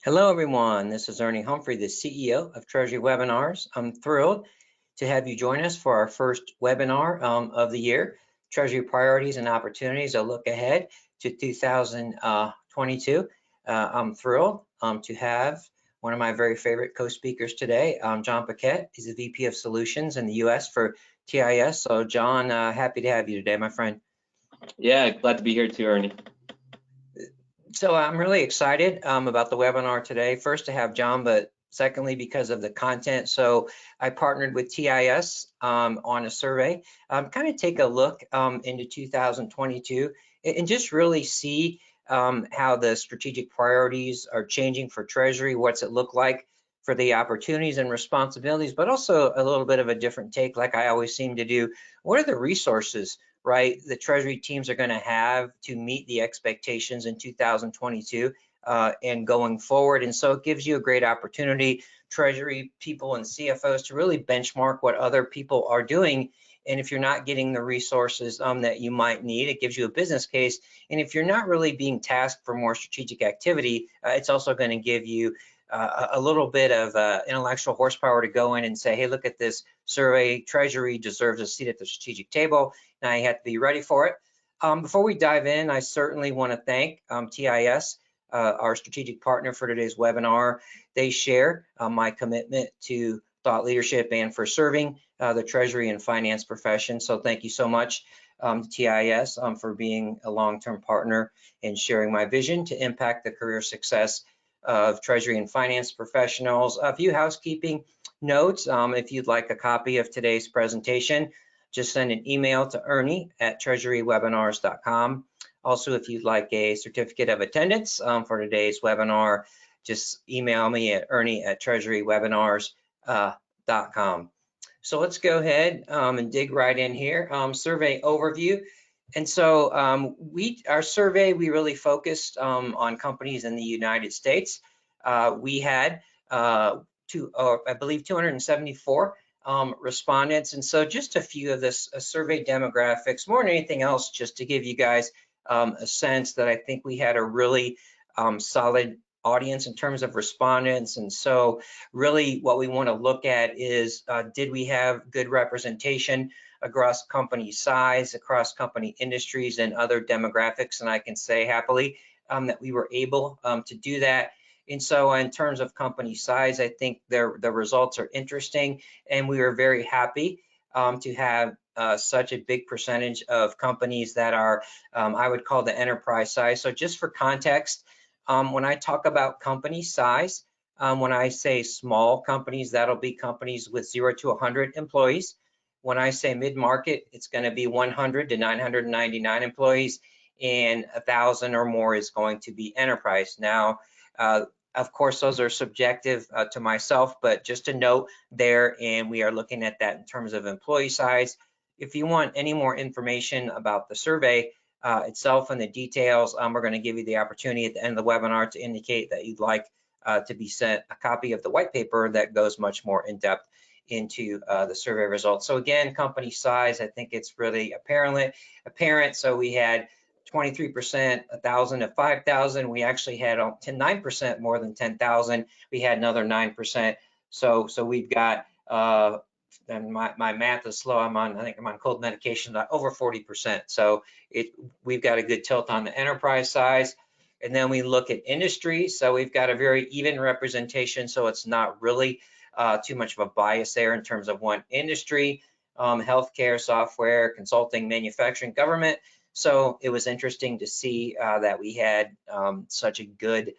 Hello, everyone. This is Ernie Humphrey, the CEO of Treasury Webinars. I'm thrilled to have you join us for our first webinar of the year, Treasury Priorities and Opportunities, a look ahead to 2022. I'm thrilled to have one of my very favorite co-speakers today, Jon Paquette. He's the VP of Solutions in the US for TIS. So Jon, happy to have you today, my friend. Yeah, glad to be here too, Ernie. So I'm really excited about the webinar today. First to have Jon, but secondly because of the content. So I partnered with TIS on a survey, kind of take a look into 2022 and just really see how the strategic priorities are changing for Treasury. What's it look like for the opportunities and responsibilities, but also a little bit of a different take, like I always seem to do. What are the resources, right, the Treasury teams are going to have to meet the expectations in 2022 and going forward? And so it gives you a great opportunity, Treasury people and CFOs, to really benchmark what other people are doing. And if you're not getting the resources that you might need, it gives you a business case. And if you're not really being tasked for more strategic activity, it's also going to give you a little bit of intellectual horsepower to go in and say, hey, look at this survey. Treasury deserves a seat at the strategic table. Now you have to be ready for it. Before we dive in, I certainly want to thank TIS, our strategic partner for today's webinar. They share my commitment to thought leadership and for serving the Treasury and finance profession. So thank you so much to TIS for being a long-term partner and sharing my vision to impact the career success of Treasury and finance professionals. A few housekeeping notes. If you'd like a copy of today's presentation, just send an email to Ernie@treasurywebinars.com. Also, if you'd like a certificate of attendance for today's webinar, just email me at Ernie@treasurywebinars.com. So let's go ahead and dig right in here. Survey overview. And so our survey, we really focused on companies in the United States. We had I believe 274 respondents. And so just a few of this survey demographics, more than anything else, just to give you guys a sense that I think we had a really solid audience in terms of respondents. And so really what we want to look at is, did we have good representation across company size, across company industries, and other demographics? And I can say happily that we were able to do that. And so in terms of company size, I think the results are interesting, and we were very happy to have such a big percentage of companies that are, I would call the enterprise size. So just for context, when I talk about company size, when I say small companies, that'll be companies with 0 to 100 employees. When I say mid-market, it's going to be 100 to 999 employees, and 1,000 or more is going to be enterprise. Now, of course, those are subjective to myself, but just a note there, and we are looking at that in terms of employee size. If you want any more information about the survey itself and the details, we're going to give you the opportunity at the end of the webinar to indicate that you'd like to be sent a copy of the white paper that goes much more in depth into the survey results. So again, company size, I think it's really apparent. So we had 23%, 1,000 to 5,000. We actually had 9% more than 10,000. We had another 9%. So we've got, and my math is slow. I think I'm on cold medication, over 40%. So we've got a good tilt on the enterprise size. And then we look at industry. So we've got a very even representation. So it's not really too much of a bias there in terms of one industry, healthcare, software, consulting, manufacturing, government. So it was interesting to see that we had such a good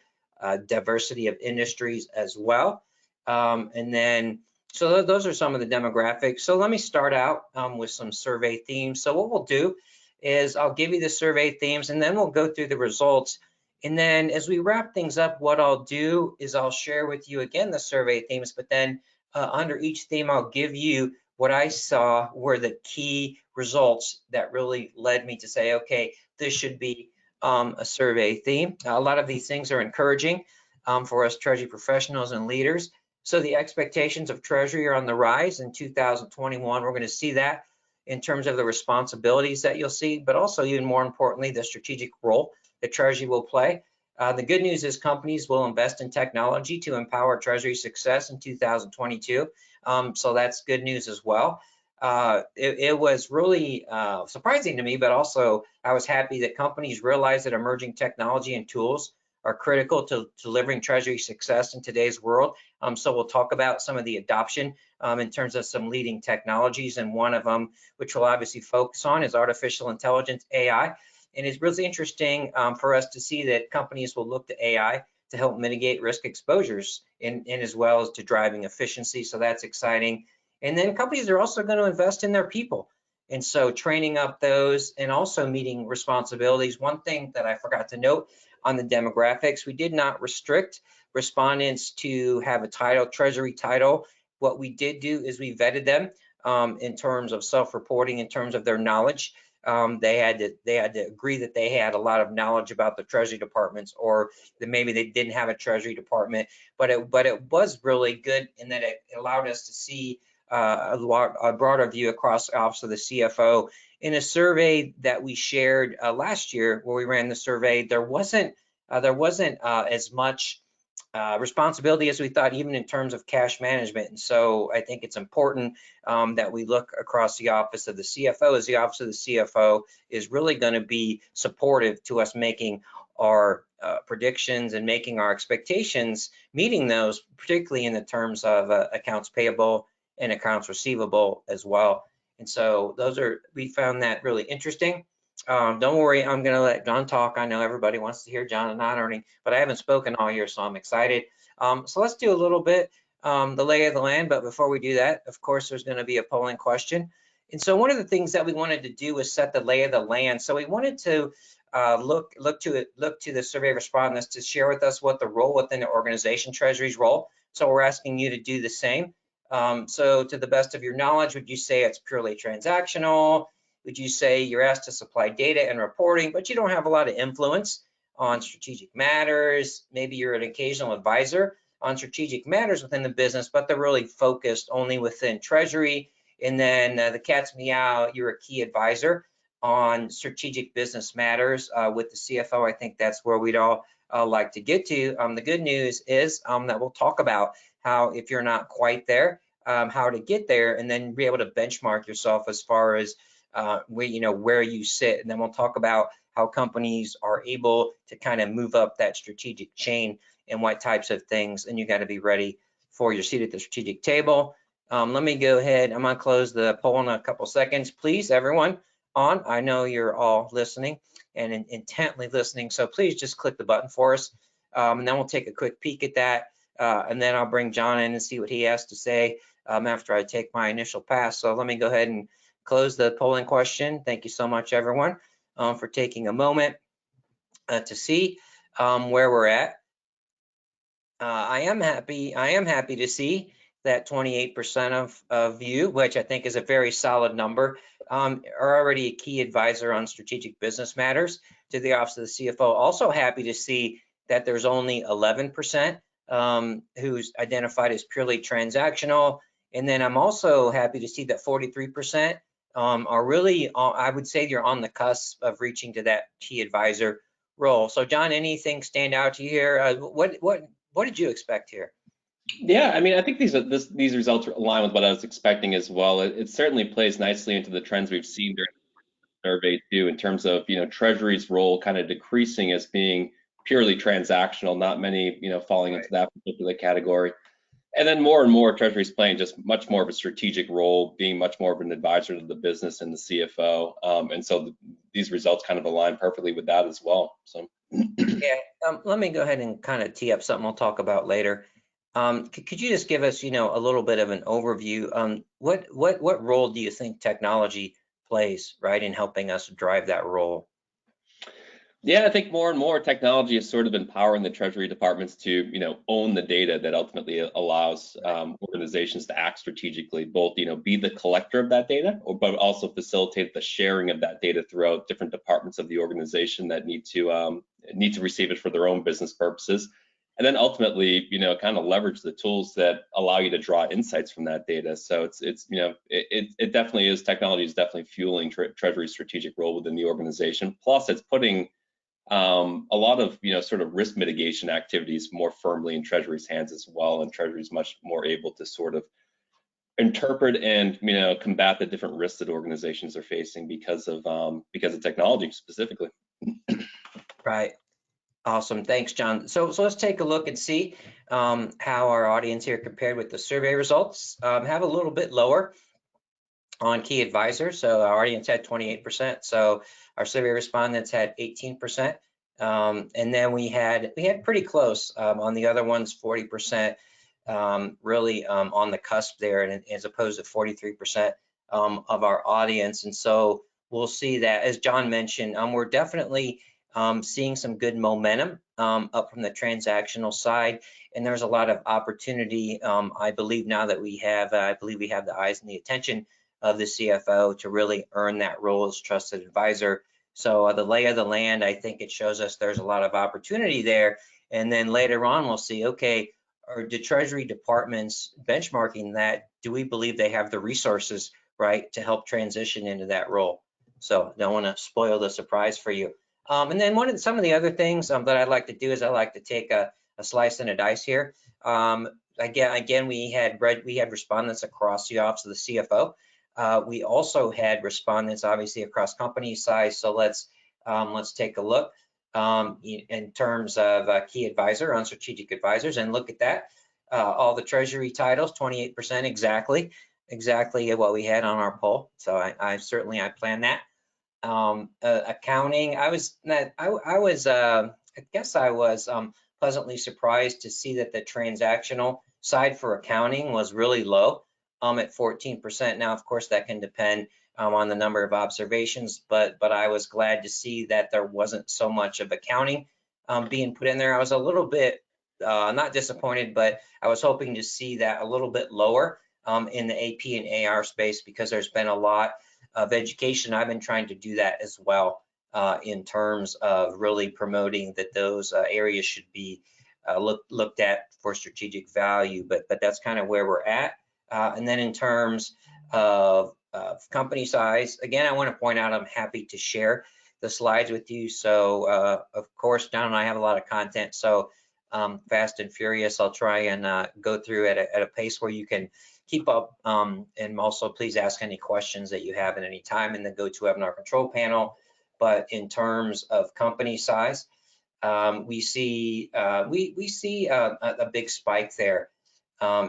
diversity of industries as well. And then, so those are some of the demographics. So let me start out with some survey themes. So what we'll do is I'll give you the survey themes, and then we'll go through the results. And then as we wrap things up, what I'll do is I'll share with you again the survey themes, but then under each theme, I'll give you what I saw were the key results that really led me to say, okay, this should be a survey theme. A lot of these things are encouraging for us Treasury professionals and leaders. So the expectations of Treasury are on the rise in 2021. We're going to see that in terms of the responsibilities that you'll see, but also even more importantly, the strategic role that Treasury will play. The good news is companies will invest in technology to empower Treasury success in 2022. So that's good news as well. It was really surprising to me, but also I was happy that companies realize that emerging technology and tools are critical to delivering Treasury success in today's world. So we'll talk about some of the adoption in terms of some leading technologies, and one of them, which we'll obviously focus on, is artificial intelligence, AI. And it's really interesting for us to see that companies will look to AI to help mitigate risk exposures and as well as to driving efficiency. So that's exciting. And then companies are also going to invest in their people. And so training up those and also meeting responsibilities. One thing that I forgot to note on the demographics, we did not restrict respondents to have a title, Treasury title. What we did do is we vetted them in terms of self-reporting, in terms of their knowledge. They had to agree that they had a lot of knowledge about the Treasury departments, or that maybe they didn't have a Treasury department. But it was really good in that it allowed us to see a broader view across the Office of the CFO. In a survey that we shared last year, where we ran the survey, there wasn't as much responsibility as we thought, even in terms of cash management. And so I think it's important that we look across the Office of the CFO, as the Office of the CFO is really going to be supportive to us making our predictions and making our expectations, meeting those, particularly in the terms of accounts payable and accounts receivable as well. And so we found that really interesting. Don't worry, I'm going to let Jon talk. I know everybody wants to hear Jon and not Ernie, but I haven't spoken all year, so I'm excited. So let's do a little bit the lay of the land. But before we do that, of course, there's going to be a polling question. And so one of the things that we wanted to do was set the lay of the land. So we wanted to look to the survey respondents to share with us what the role within the organization, Treasury's role. So we're asking you to do the same. So to the best of your knowledge, would you say it's purely transactional? Would you say you're asked to supply data and reporting, but you don't have a lot of influence on strategic matters? Maybe you're an occasional advisor on strategic matters within the business, but they're really focused only within Treasury. And then the cat's meow, you're a key advisor on strategic business matters with the CFO. I think that's where we'd all like to get to. The good news is that we'll talk about how, if you're not quite there, how to get there, and then be able to benchmark yourself as far as where you sit. And then we'll talk about how companies are able to kind of move up that strategic chain and what types of things, and you got to be ready for your seat at the strategic table. Let me go ahead. I'm going to close the poll in a couple seconds. Please, everyone I know you're all listening and intently listening, so please just click the button for us, and then we'll take a quick peek at that, and then I'll bring Jon in and see what he has to say after I take my initial pass. So let me go ahead and close the polling question. Thank you so much, everyone, for taking a moment to see where we're at. I am happy to see that 28% of you, which I think is a very solid number, are already a key advisor on strategic business matters to the Office of the CFO. Also happy to see that there's only 11% who's identified as purely transactional. And then I'm also happy to see that 43% are really, I would say you're on the cusp of reaching to that key advisor role. So Jon, anything stand out to you here? What did you expect here? Yeah, I mean, I think these results align with what I was expecting as well. It certainly plays nicely into the trends we've seen during the survey too, in terms of Treasury's role kind of decreasing as being purely transactional. Not many falling into that particular category. And then more and more, Treasury's playing just much more of a strategic role, being much more of an advisor to the business and the CFO. And so these results kind of align perfectly with that as well. So yeah, let me go ahead and kind of tee up something we'll talk about later. Could you just give us, a little bit of an overview? What role do you think technology plays, right, in helping us drive that role? Yeah, I think more and more technology is sort of empowering the Treasury departments to, own the data that ultimately allows organizations to act strategically, both, be the collector of that data, but also facilitate the sharing of that data throughout different departments of the organization that need to receive it for their own business purposes. And then ultimately, kind of leverage the tools that allow you to draw insights from that data. So it definitely is, technology is definitely fueling Treasury's strategic role within the organization. Plus, it's putting a lot of sort of risk mitigation activities more firmly in Treasury's hands as well, and Treasury's much more able to sort of interpret and combat the different risks that organizations are facing because of technology specifically. Right. Awesome. Thanks, John. So let's take a look and see how our audience here compared with the survey results. Have a little bit lower on key advisors. So our audience had 28%. So our survey respondents had 18%. And then we had pretty close on the other ones, 40%, really on the cusp there, and as opposed to 43% of our audience. And so we'll see that, as John mentioned, we're definitely seeing some good momentum up from the transactional side, and there's a lot of opportunity. I believe now that we have the eyes and the attention of the CFO to really earn that role as trusted advisor. So the lay of the land, I think it shows us there's a lot of opportunity there. And then later on, we'll see, okay, are the Treasury departments benchmarking that? Do we believe they have the resources, right, to help transition into that role? So don't want to spoil the surprise for you. And then some of the other things that I'd like to do is I like to take a slice and a dice here. Again, we had respondents across the office of the CFO. We also had respondents obviously across company size. So let's take a look in terms of key advisor on strategic advisors and look at that. All the Treasury titles, 28%, exactly what we had on our poll. So I planned that. Accounting, I guess I was pleasantly surprised to see that the transactional side for accounting was really low at 14%. Now, of course, that can depend on the number of observations, but I was glad to see that there wasn't so much of accounting being put in there. I was a little bit not disappointed, but I was hoping to see that a little bit lower in the AP and AR space, because there's been a lot of education. I've been trying to do that as well in terms of really promoting that those areas should be looked at for strategic value, but that's kind of where we're at. And then in terms of company size, again, I want to point out I'm happy to share the slides with you. So of course, John and I have a lot of content, so fast and furious, I'll try and go through at a pace where you can keep up, and also please ask any questions that you have at any time in the GoToWebinar control panel. But in terms of company size, we see a big spike there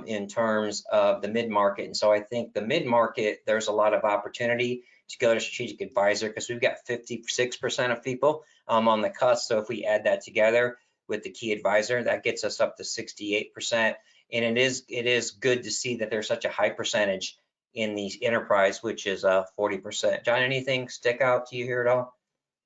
in terms of the mid-market. And so I think the mid-market, there's a lot of opportunity to go to strategic advisor, because we've got 56% of people on the cusp. So if we add that together with the key advisor, that gets us up to 68%. And it is good to see that there's such a high percentage in the enterprise, which is 40%. John, anything stick out to you here at all?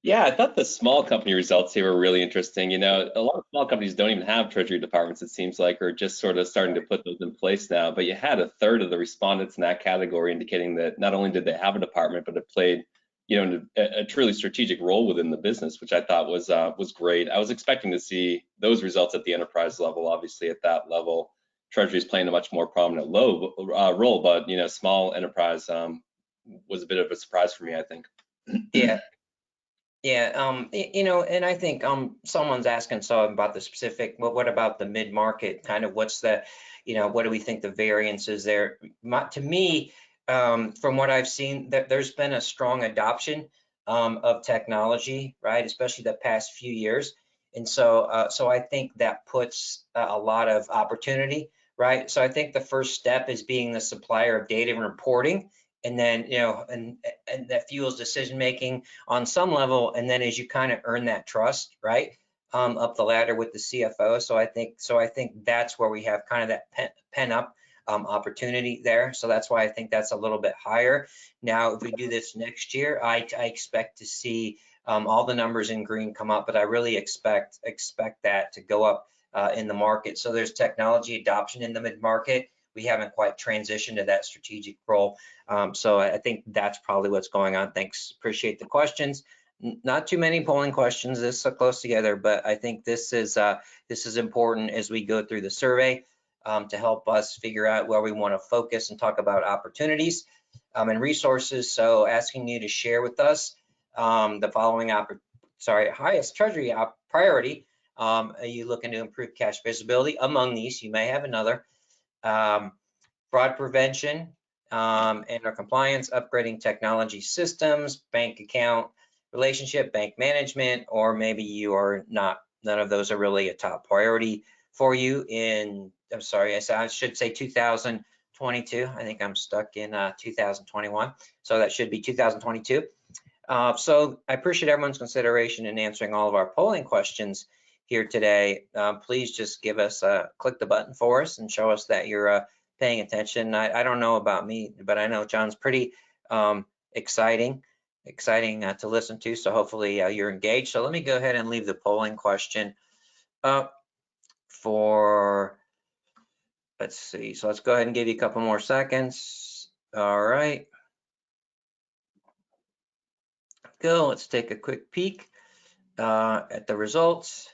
Yeah, I thought the small company results here were really interesting. A lot of small companies don't even have treasury departments, it seems like, or just sort of starting to put those in place now. But you had a third of the respondents in that category indicating that not only did they have a department, but it played, a truly strategic role within the business, which I thought was great. I was expecting to see those results at the enterprise level. Obviously, at that level, Treasury is playing a much more prominent role, but small enterprise was a bit of a surprise for me, I think. Yeah, and I think someone's asking about the specific, well, what about the mid-market? Kind of what's the, what do we think the variance is there? To me, from what I've seen, there's been a strong adoption of technology, right? Especially the past few years. And so I think that puts a lot of opportunity, right? So I think the first step is being the supplier of data and reporting. And then, and that fuels decision making on some level. And then as you kind of earn that trust, right, up the ladder with the CFO. So I think that's where we have kind of that pent up opportunity there. So that's why I think that's a little bit higher. Now, if we do this next year, I expect to see all the numbers in green come up, but I really expect that to go up in the market. So there's technology adoption in the mid-market. We haven't quite transitioned to that strategic role. So I think that's probably what's going on. Thanks, appreciate the questions. Not too many polling questions, this is so close together, but I think this is important as we go through the survey to help us figure out where we want to focus and talk about opportunities and resources. So asking you to share with us the following highest treasury priority. Are you looking to improve cash visibility? Among these, you may have another. Fraud prevention and our compliance, upgrading technology systems, bank account relationship, bank management, or maybe you are not, none of those are really a top priority for you in, I'm sorry, I should say 2022. I think I'm stuck in 2021. So that should be 2022. So I appreciate everyone's consideration in answering all of our polling questions here today. Please just give us click the button for us and show us that you're paying attention. I don't know about me, but I know Jon's pretty exciting to listen to. So hopefully you're engaged. So let me go ahead and leave the polling question up for, let's see. So let's go ahead and give you a couple more seconds. All right. Go. Let's take a quick peek at the results.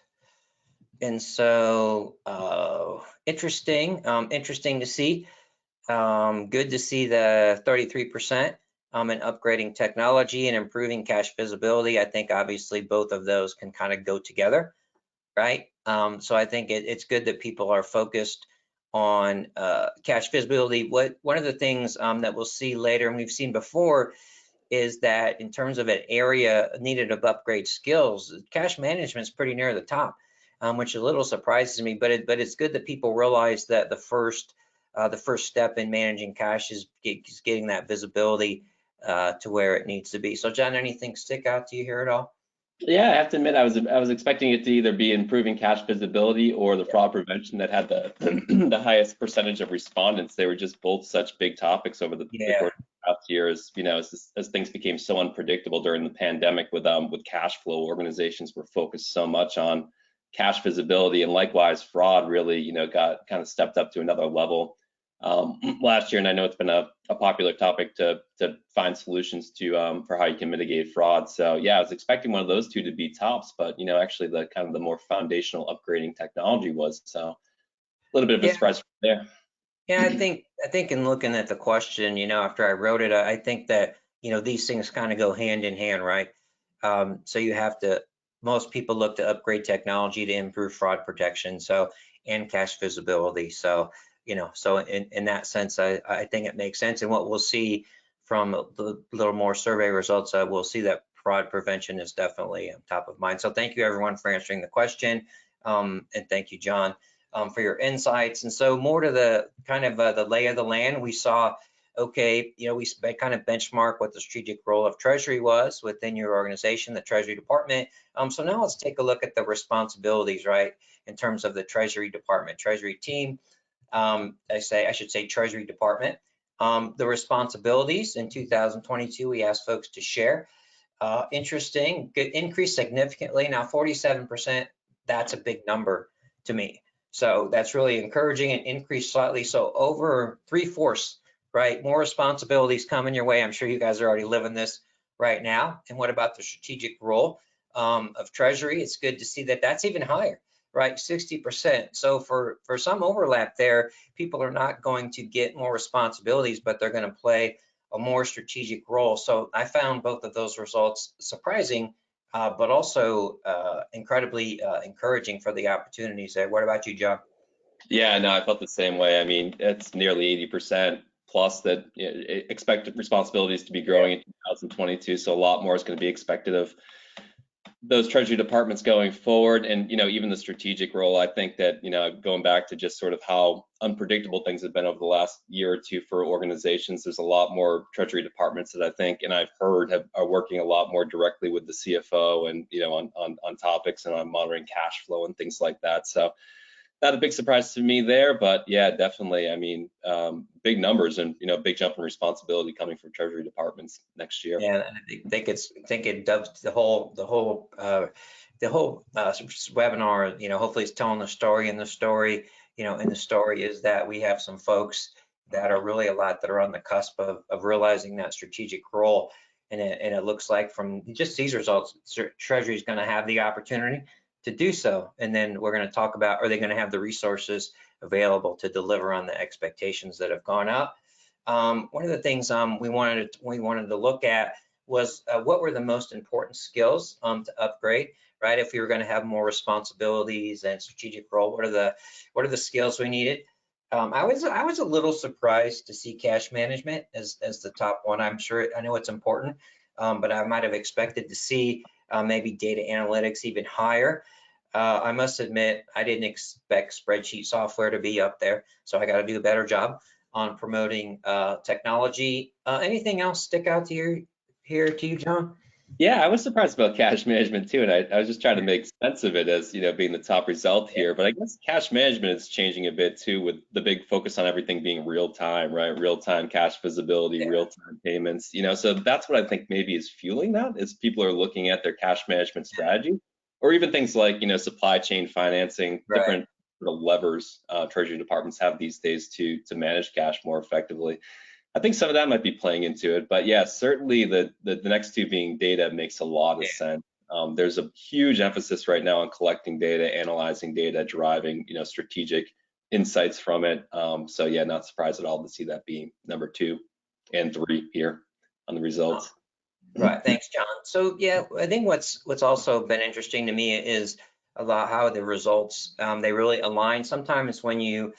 And so interesting to see. Good to see the 33% in upgrading technology and improving cash visibility. I think obviously both of those can kind of go together, right? So I think it's good that people are focused on cash visibility. One of the things that we'll see later, and we've seen before, is that in terms of an area needed of upgrade skills, cash management is pretty near the top, which a little surprises me, but it's good that people realize that the first step in managing cash is getting that visibility to where it needs to be. So Jon, anything stick out to you here at all? Yeah, I have to admit, I was expecting it to either be improving cash visibility or the fraud prevention that had the the highest percentage of respondents. They were just both such big topics over the course of the past years. You know, as things became so unpredictable during the pandemic with cash flow, organizations were focused so much on cash visibility, and likewise, fraud really, you know, got kind of stepped up to another level last year. And I know it's been a popular topic to find solutions to for how you can mitigate fraud. So yeah, I was expecting one of those two to be tops, but you know, actually the kind of the more foundational upgrading technology was. So a little bit of a surprise there. Yeah, I think in looking at the question, you know, after I wrote it, I think that, you know, these things kind of go hand in hand, right? So you have to, most people look to upgrade technology to improve fraud protection, so, and cash visibility. So, you know, so in that sense, I think it makes sense. And what we'll see from the little more survey results, we'll see that fraud prevention is definitely top of mind. So thank you everyone for answering the question. And thank you, Jon, for your insights. And so more to the kind of the lay of the land, we saw, okay, you know, we kind of benchmark what the strategic role of Treasury was within your organization, the Treasury Department. So now let's take a look at the responsibilities, right, in terms of the Treasury Department, Treasury team. I should say Treasury Department. The responsibilities in 2022, we asked folks to share. Interesting, good increase significantly. Now 47%, that's a big number to me. So that's really encouraging and increased slightly. So over 3/4, right? More responsibilities coming your way. I'm sure you guys are already living this right now. And what about the strategic role of Treasury? It's good to see that that's even higher, right? 60%. So for some overlap there, people are not going to get more responsibilities, but they're going to play a more strategic role. So I found both of those results surprising, but also incredibly encouraging for the opportunities there. What about you, Jon? Yeah, no, I felt the same way. I mean, it's nearly 80% plus that, you know, expected responsibilities to be growing in 2022. So a lot more is going to be expected of those Treasury departments going forward. And, you know, even the strategic role, I think that, you know, going back to just sort of how unpredictable things have been over the last year or two for organizations, there's a lot more Treasury departments that I think, and I've heard are working a lot more directly with the CFO and, you know, on topics and on monitoring cash flow and things like that. So not a big surprise to me there, but yeah, definitely. I mean, big numbers and, you know, big jump in responsibility coming from Treasury departments next year. Yeah, I think it does the whole webinar. You know, hopefully it's telling the story, and the story, you know, and the story is that we have some folks that are really a lot that are on the cusp of realizing that strategic role, and it looks like from just these results, Treasury is going to have the opportunity to do so. And then we're going to talk about, are they going to have the resources available to deliver on the expectations that have gone up? One of the things we wanted to look at was what were the most important skills to upgrade, right? If we were going to have more responsibilities and strategic role, what are the skills we needed? I was a little surprised to see cash management as the top one. I know it's important, but I might have expected to see maybe data analytics even higher. I must admit, I didn't expect spreadsheet software to be up there, so I got to do a better job on promoting technology. Anything else stick out to you Jon? Yeah, I was surprised about cash management too, and I was just trying to make sense of it as, being the top result here. But I guess cash management is changing a bit too, with the big focus on everything being real time, right? Real time cash visibility, Yeah. real time payments. So that's what I think maybe is fueling that, is people are looking at their cash management strategy, or even things like, supply chain financing, Right. different sort of levers treasury departments have these days to manage cash more effectively. I think some of that might be playing into it, but yeah, certainly the next two being data makes a lot of sense. There's a huge emphasis right now on collecting data, analyzing data, deriving strategic insights from it. So yeah, not surprised at all to see that being number 2 and 3 here on the results. Right, thanks, Jon. So yeah, I think what's also been interesting to me is about how the results they really align. Sometimes when you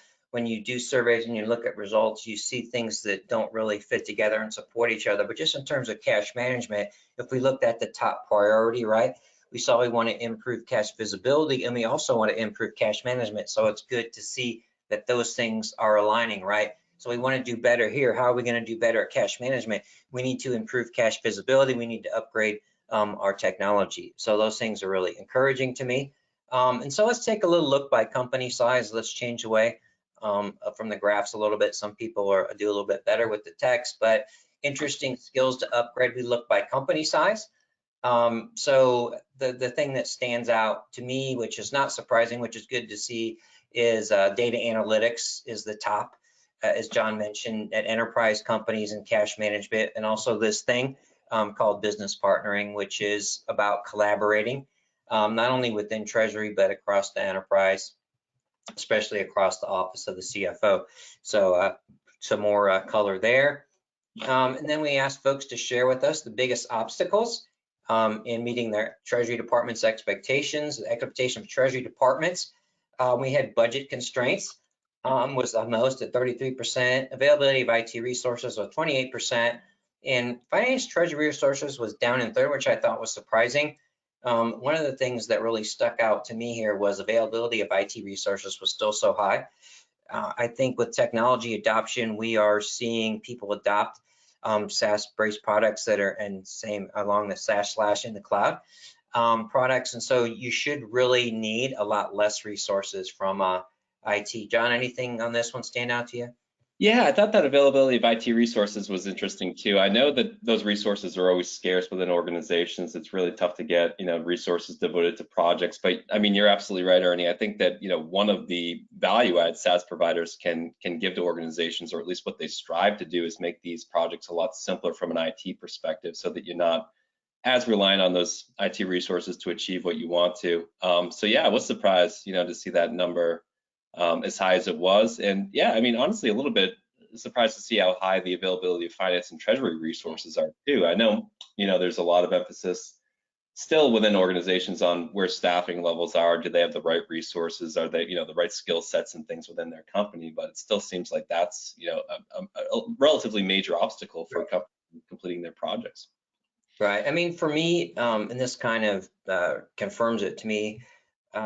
do surveys and you look at results, you see things that don't really fit together and support each other. But just in terms of cash management, if we looked at the top priority, right, we saw we want to improve cash visibility and we also want to improve cash management. So it's good to see that those things are aligning, right? So we want to do better here. How are we going to do better at cash management? We need to improve cash visibility. We need to upgrade our technology. So those things are really encouraging to me. And so let's take a little look by company size. Let's change away from the graphs a little bit. Some people do a little bit better with the text, but interesting skills to upgrade. We look by company size. So the thing that stands out to me, which is not surprising, which is good to see, is data analytics is the top. As Jon mentioned, at enterprise companies and cash management, and also this thing called business partnering, which is about collaborating, not only within Treasury, but across the enterprise, especially across the office of the CFO. So some more color there. And then we asked folks to share with us the biggest obstacles in meeting their Treasury Department's expectations, the expectation of Treasury Departments. We had budget constraints. Was the most at 33%, availability of IT resources was 28%, and finance treasury resources was down in third, which I thought was surprising. One of the things that really stuck out to me here was availability of IT resources was still so high. I think with technology adoption, we are seeing people adopt SaaS-based products that are and same along the SaaS/ in the cloud products, and so you should really need a lot less resources from IT. Jon, anything on this one stand out to you? Yeah, I thought that availability of IT resources was interesting too. I know that those resources are always scarce within organizations. It's really tough to get, resources devoted to projects. But I mean, you're absolutely right, Ernie. I think that, one of the value add SaaS providers can give to organizations, or at least what they strive to do, is make these projects a lot simpler from an IT perspective, so that you're not as reliant on those IT resources to achieve what you want to. So yeah, I was surprised, to see that number as high as it was. And yeah, I mean, honestly, a little bit surprised to see how high the availability of finance and treasury resources are too. I know, there's a lot of emphasis still within organizations on where staffing levels are. Do they have the right resources? Are they, the right skill sets and things within their company? But it still seems like that's, a relatively major obstacle for completing their projects. Right. I mean, for me, and this kind of confirms it to me,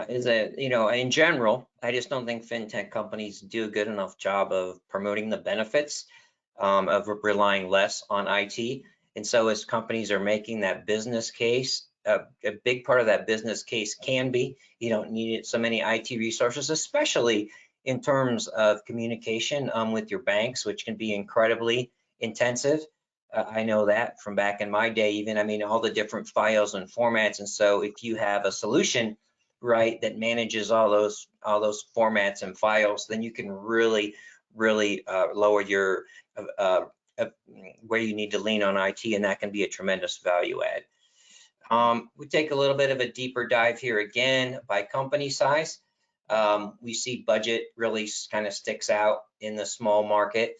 is that, in general, I just don't think fintech companies do a good enough job of promoting the benefits of relying less on IT. And so as companies are making that business case, a big part of that business case can be, you don't need so many IT resources, especially in terms of communication with your banks, which can be incredibly intensive. I know that from back in my day, even, I mean, all the different files and formats. And so if you have a solution, right, that manages all those formats and files, then you can really lower your where you need to lean on IT, and that can be a tremendous value add. We take a little bit of a deeper dive here again by company size. We see budget really kind of sticks out in the small market.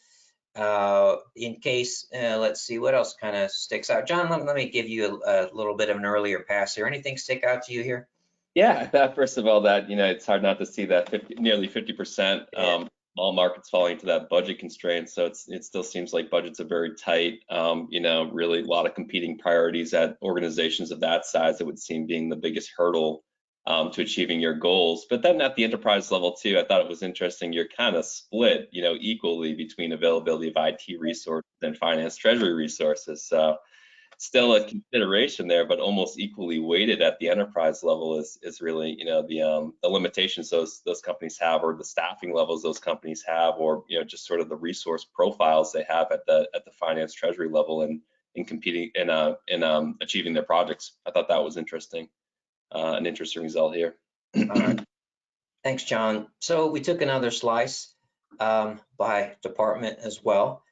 in case, let's see, what else kind of sticks out? John, let me give you a little bit of an earlier pass here. Anything stick out to you here? Yeah, first of all, that it's hard not to see that nearly 50% all markets falling into that budget constraint. So it still seems like budgets are very tight. Really a lot of competing priorities at organizations of that size. It would seem being the biggest hurdle to achieving your goals. But then at the enterprise level too, I thought it was interesting. You're kind of split, equally between availability of IT resources and finance treasury resources. So still a consideration there, but almost equally weighted at the enterprise level is really the limitations those companies have, or the staffing levels those companies have, or just sort of the resource profiles they have at the finance treasury level and in competing in achieving their projects. I thought that was interesting, an interesting result here. All right. Thanks, John. So we took another slice by department as well.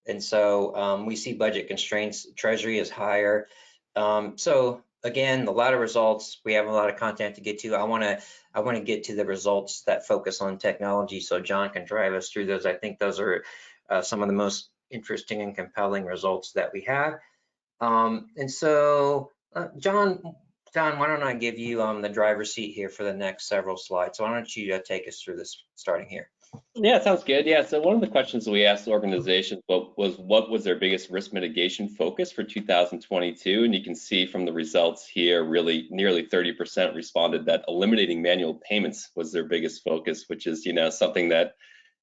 And so we see budget constraints, Treasury is higher. So again, a lot of results, we have a lot of content to get to. I want to get to the results that focus on technology so John can drive us through those. I think those are some of the most interesting and compelling results that we have. And so John, why don't I give you the driver's seat here for the next several slides. So why don't you take us through this starting here? Yeah, sounds good. Yeah, so one of the questions that we asked organizations what was their biggest risk mitigation focus for 2022, and you can see from the results here, really nearly 30% responded that eliminating manual payments was their biggest focus, which is something that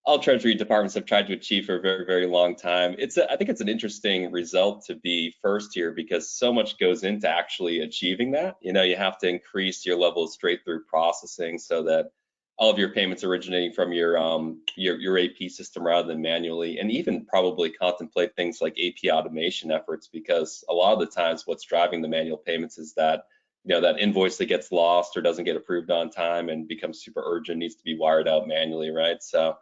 all Treasury departments have tried to achieve for a very, very long time. I think it's an interesting result to be first here because so much goes into actually achieving that. You have to increase your level of straight-through processing so that all of your payments originating from your AP system rather than manually, and even probably contemplate things like AP automation efforts, because a lot of the times what's driving the manual payments is that that invoice that gets lost or doesn't get approved on time and becomes super urgent needs to be wired out manually, right? So,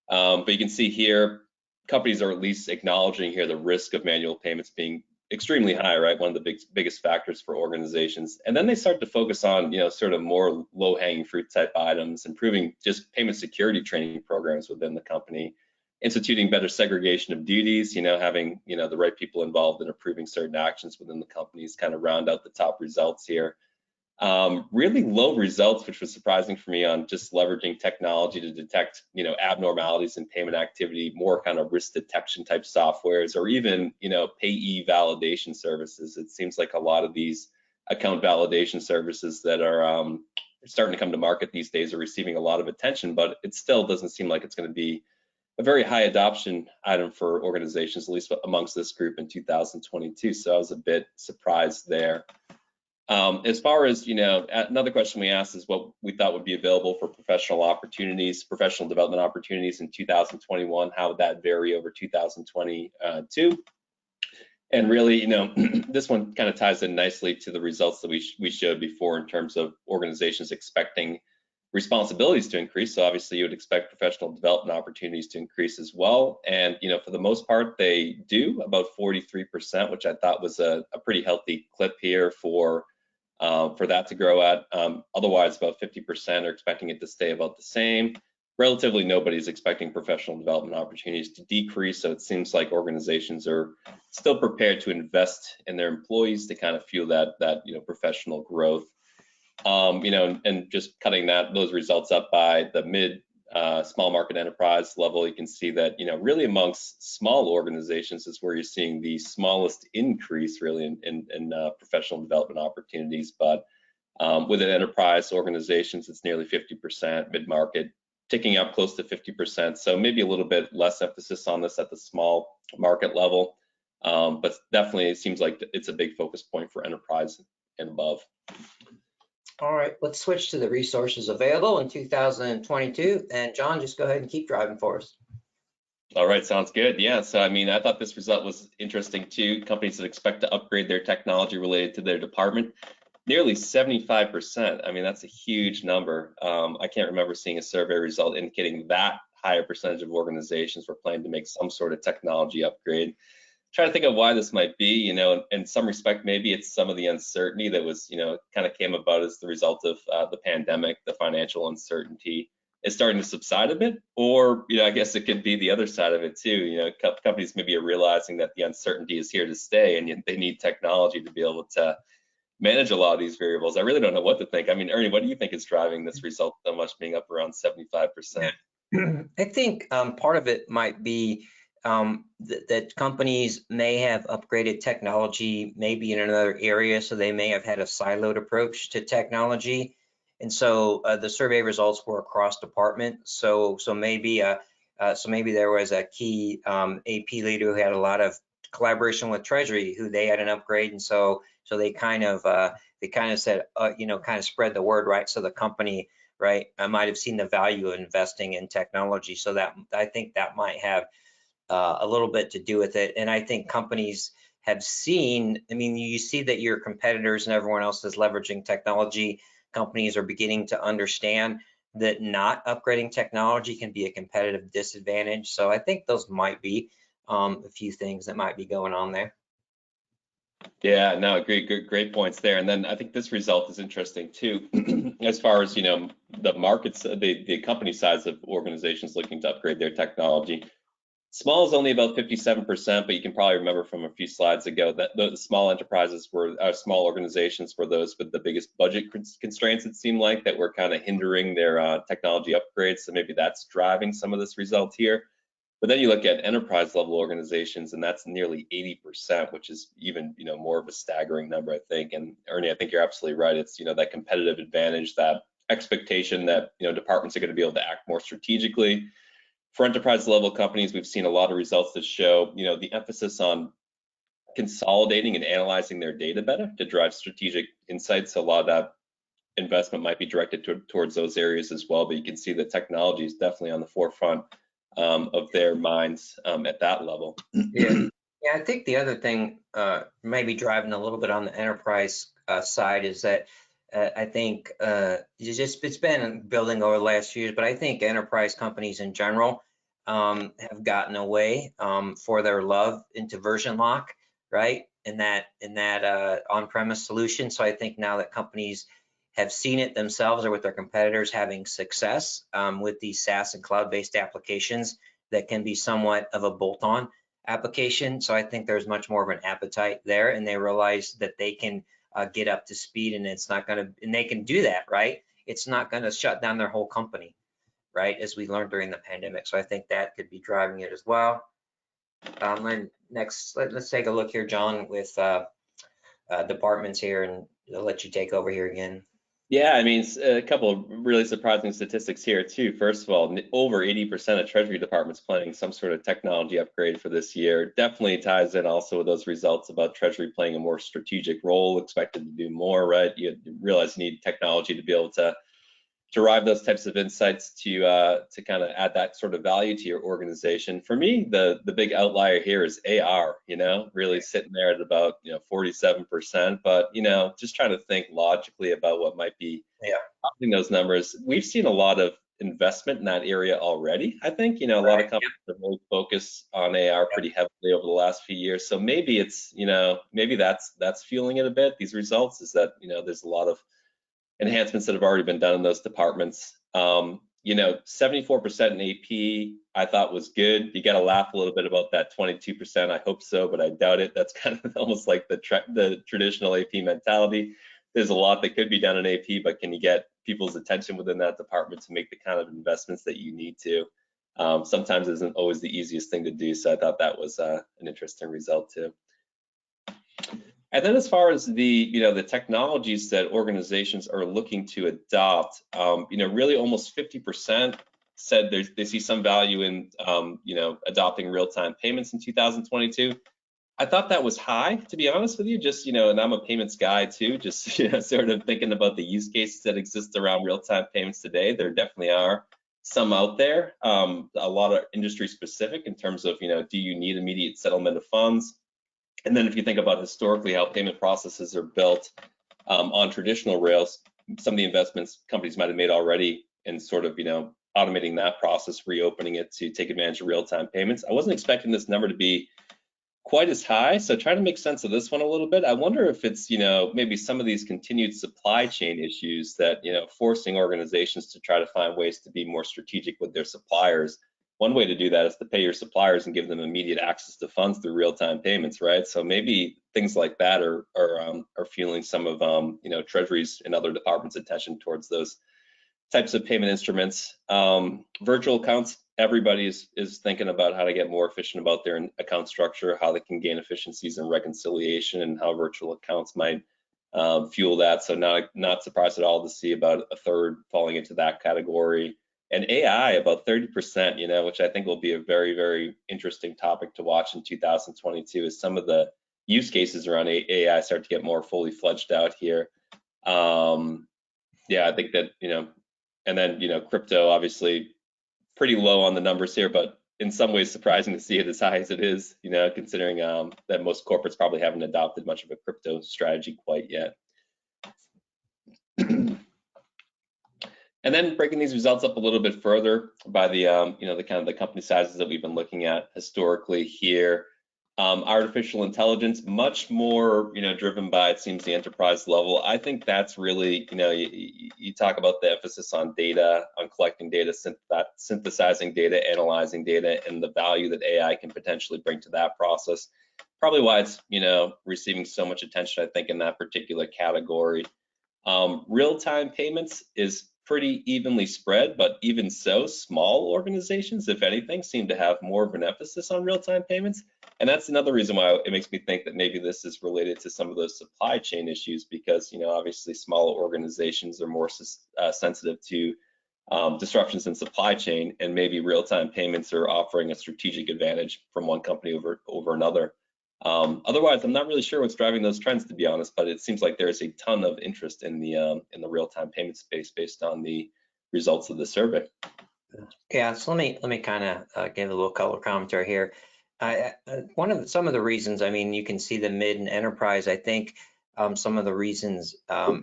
but you can see here, companies are at least acknowledging here the risk of manual payments being extremely high, right? One of the biggest factors for organizations. And then they start to focus on, sort of more low-hanging fruit type items, improving just payment security training programs within the company, instituting better segregation of duties, having, the right people involved in approving certain actions within the companies kind of round out the top results here. Really low results, which was surprising for me, on just leveraging technology to detect, abnormalities in payment activity, more kind of risk detection type softwares, or even, payee validation services. It seems like a lot of these account validation services that are starting to come to market these days are receiving a lot of attention, but it still doesn't seem like it's going to be a very high adoption item for organizations, at least amongst this group in 2022. So I was a bit surprised there. As far as, another question we asked is what we thought would be available for professional development opportunities in 2021. How would that vary over 2022? And really, this one kind of ties in nicely to the results that we showed before in terms of organizations expecting responsibilities to increase. So obviously you would expect professional development opportunities to increase as well. And, for the most part, they do, about 43%, which I thought was a pretty healthy clip here for that to grow at. Otherwise, about 50% are expecting it to stay about the same. Relatively nobody's expecting professional development opportunities to decrease. So it seems like organizations are still prepared to invest in their employees to kind of fuel that professional growth. And just cutting those results up by the mid small market enterprise level, you can see that, really amongst small organizations is where you're seeing the smallest increase really in professional development opportunities. But within enterprise organizations, it's nearly 50%, mid-market ticking up close to 50%. So maybe a little bit less emphasis on this at the small market level. But definitely it seems like it's a big focus point for enterprise and above. All right, let's switch to the resources available in 2022. And John, just go ahead and keep driving for us. All right, sounds good. Yeah, so I thought this result was interesting too. Companies that expect to upgrade their technology related to their department, nearly 75%. That's a huge number. I can't remember seeing a survey result indicating that higher percentage of organizations were planning to make some sort of technology upgrade. Trying to think of why this might be, in some respect, maybe it's some of the uncertainty that was, kind of came about as the result of the pandemic, the financial uncertainty. is starting to subside a bit, or I guess it could be the other side of it too. Companies maybe are realizing that the uncertainty is here to stay, and they need technology to be able to manage a lot of these variables. I really don't know what to think. I mean, Ernie, what do you think is driving this result so much, being up around 75%? I think part of it might be that companies may have upgraded technology maybe in another area, so they may have had a siloed approach to technology. And so the survey results were across department. So maybe there was a key AP leader who had a lot of collaboration with Treasury, who they had an upgrade, and so they kind of said kind of spread the word, right? So the company, right, I might have seen the value of investing in technology, so that I think that might have a little bit to do with it. And I think companies have seen, I mean, you see that your competitors and everyone else is leveraging technology. Companies are beginning to understand that not upgrading technology can be a competitive disadvantage. So I think those might be a few things that might be going on there. Yeah, no, great points there. And then I think this result is interesting too, as far as the markets, the company size of organizations looking to upgrade their technology. Small is only about 57%, but you can probably remember from a few slides ago that the small enterprises were, small organizations were those with the biggest budget constraints, it seemed like, that were kind of hindering their technology upgrades. So maybe that's driving some of this result here. But then you look at enterprise level organizations, and that's nearly 80%, which is even more of a staggering number, I think. And Ernie, I think you're absolutely right. It's that competitive advantage, that expectation that departments are going to be able to act more strategically. For enterprise level companies, we've seen a lot of results that show the emphasis on consolidating and analyzing their data better to drive strategic insights. So a lot of that investment might be directed towards those areas as well. But you can see that technology is definitely on the forefront of their minds at that level. Yeah, I think the other thing maybe driving a little bit on the enterprise side is that I think it's been building over the last few years, but I think enterprise companies in general have gotten away for their love into version lock, right? In that on-premise solution. So I think now that companies have seen it themselves or with their competitors having success with these SaaS and cloud-based applications that can be somewhat of a bolt-on application. So I think there's much more of an appetite there, and they realize that they can get up to speed, and it's not going to, and they can do that, right? It's not going to shut down their whole company, right? As we learned during the pandemic. So I think that could be driving it as well. And next, let's take a look here, John, with departments here, and I'll let you take over here again. Yeah, I mean, a couple of really surprising statistics here too. First of all, over 80% of Treasury departments planning some sort of technology upgrade for this year. Definitely ties in also with those results about Treasury playing a more strategic role, expected to do more, right? You realize you need technology to be able to derive those types of insights to kind of add that sort of value to your organization. For me, the big outlier here is AR, really sitting there at about 47%. But just trying to think logically about what might be causing those numbers. We've seen a lot of investment in that area already. I think a lot of companies have really focused on AR pretty heavily over the last few years. So maybe it's maybe that's fueling it a bit. These results is that there's a lot of enhancements that have already been done in those departments. 74% in AP, I thought was good. You got to laugh a little bit about that 22%. I hope so, but I doubt it. That's kind of almost like the traditional AP mentality. There's a lot that could be done in AP, but can you get people's attention within that department to make the kind of investments that you need to? Sometimes isn't always the easiest thing to do. So I thought that was an interesting result too. And then as far as the the technologies that organizations are looking to adopt, really almost 50% said they see some value in adopting real-time payments in 2022. I thought that was high, to be honest with you. Just and I'm a payments guy too. Just sort of thinking about the use cases that exist around real-time payments today. There definitely are some out there. A lot of industry specific in terms of do you need immediate settlement of funds? And then if you think about historically how payment processes are built on traditional rails, some of the investments companies might have made already in sort of automating that process, reopening it to take advantage of real-time payments. I wasn't expecting this number to be quite as high. So trying to make sense of this one a little bit. I wonder if it's, maybe some of these continued supply chain issues that, forcing organizations to try to find ways to be more strategic with their suppliers. One way to do that is to pay your suppliers and give them immediate access to funds through real-time payments, right? So maybe things like that are fueling some of, Treasury's and other departments' attention towards those types of payment instruments. Virtual accounts, everybody is thinking about how to get more efficient about their account structure, how they can gain efficiencies in reconciliation, and how virtual accounts might fuel that. So not surprised at all to see about a third falling into that category. And AI, about 30%, which I think will be a very, very interesting topic to watch in 2022, as some of the use cases around AI start to get more fully fledged out here. Yeah, I think that, and then, crypto, obviously pretty low on the numbers here, but in some ways surprising to see it as high as it is, considering that most corporates probably haven't adopted much of a crypto strategy quite yet. And then breaking these results up a little bit further by the, the kind of the company sizes that we've been looking at historically here. Artificial intelligence, much more, driven by, it seems, the enterprise level. I think that's really, you talk about the emphasis on data, on collecting data, synthesizing data, analyzing data, and the value that AI can potentially bring to that process. Probably why it's, receiving so much attention, I think, in that particular category. Real-time payments is pretty evenly spread, but even so, small organizations, if anything, seem to have more of an emphasis on real-time payments. And that's another reason why it makes me think that maybe this is related to some of those supply chain issues, because, obviously smaller organizations are more sensitive to disruptions in supply chain, and maybe real-time payments are offering a strategic advantage from one company over another. Otherwise, I'm not really sure what's driving those trends, to be honest, but it seems like there's a ton of interest in the real-time payment space based on the results of the survey. Yeah, so let me kind of give a little color commentary here. Some of the reasons, I mean, you can see the mid and enterprise. I think some of the reasons that